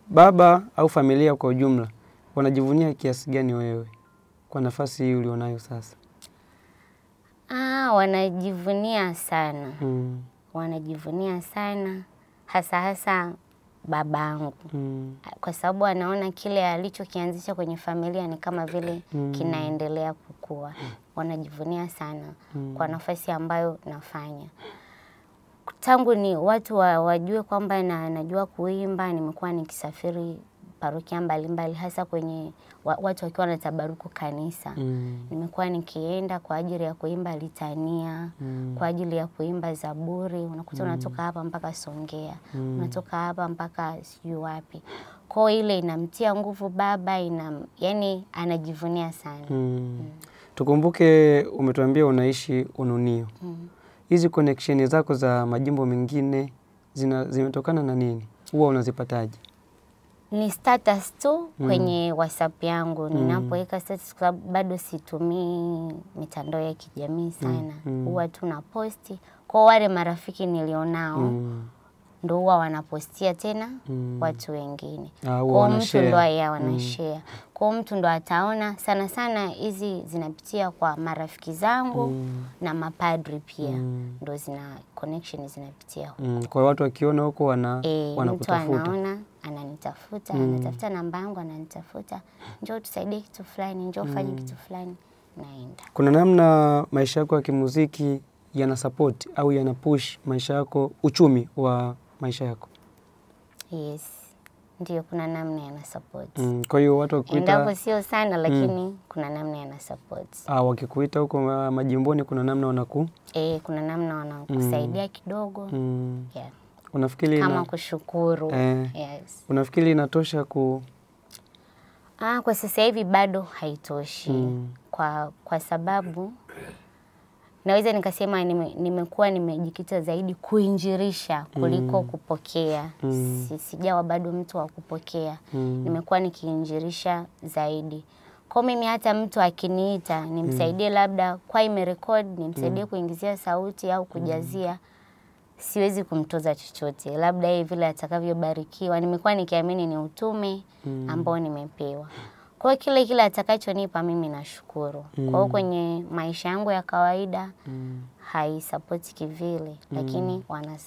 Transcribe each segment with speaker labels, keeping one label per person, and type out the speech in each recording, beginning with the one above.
Speaker 1: Baba au familia kwa ujumla wanajivunia kiasi gani wewe kwa nafasi hii ulionayo sasa?
Speaker 2: Wanajivunia sana. Wanajivunia sana hasa babangu. Kwa sababu anaona kile alichokianzisha kwenye familia ni kama vile kinaendelea kukua. Wanajivunia sana kwa nafasi ambayo nafanya. Tangu ni watu wajue kwamba najua kuimba, nimekuwa nikisafiri parokia mbalimbali hasa kwenye watu wakiwa wanatabaruku kanisa. Nimekuwa nikienda kwa ajili ya kuimba litania, kwa ajili ya kuimba zaburi, unakuta unatoka hapa mpaka Songea, unatoka hapa mpaka sijui wapi. Kwa ile inamtia nguvu baba, yani anajivunia sana.
Speaker 1: Tukumbuke umetuambia unaishi Ununio. Hizi connection zako za majimbo mengine zimetokana na nini? Huwa unazipataje?
Speaker 2: Ni status tu kwenye WhatsApp yangu. Ninapoweka status kwa bado situmii mitandao ya kijamii sana. Huwa tu na posti. Kwa wale marafiki nilionao ndo huwa wanapostia tena watu wengine. Kwa mtu ndo wanashare. Kwa mtu ndo ataona sana hizi zinapitia kwa marafiki zangu na mapadri pia. Ndo connection zinapitia huko.
Speaker 1: Kwa watu wakiona huko wanakutafuta.
Speaker 2: Mtu anaona, ananitafuta, anatafuta namba yangu, ananitafuta. Njoo tusaidie kitu fulani, njoo fanye kitu fulani, naenda.
Speaker 1: Kuna namna maisha yako ya kimuziki yana support au yana push maisha yako, uchumi wa maisha yako?
Speaker 2: Yes. Ndio, kuna namna yana support.
Speaker 1: Kwa hiyo watu wakikuita,
Speaker 2: endapo sio sana lakini kuna namna yana support.
Speaker 1: Wakikuita huko majimboni kuna namna
Speaker 2: kuna namna wanakusaidia kidogo. Yeah.
Speaker 1: Unafikiri
Speaker 2: kama kushukuru. Yes.
Speaker 1: Unafikiri inatosha
Speaker 2: kwa sasa hivi bado haitoshi. Kwa sababu naweza nikasema nimekuwa nimejikita zaidi kuinjirisha kuliko kupokea. Sijawa bado mtu wa kupokea. Nimekuwa nikiinjirisha zaidi. Kwa mimi hata mtu akiniita nimsaidie labda kwa imerekodi, nimsaidie kuingizia sauti au kujazia, siwezi kumtoza chochote. Labda yeye vile atakavyobarikiwa. Nimekuwa nikiamini ni utume ambao nimepewa. Kwa kile atakachonipa mimi nashukuru. Kwa hiyo kwenye maisha yangu ya kawaida haisupport kivile, lakini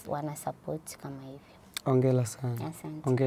Speaker 2: wana support kama hivyo.
Speaker 1: Hongera sana.
Speaker 2: Asante.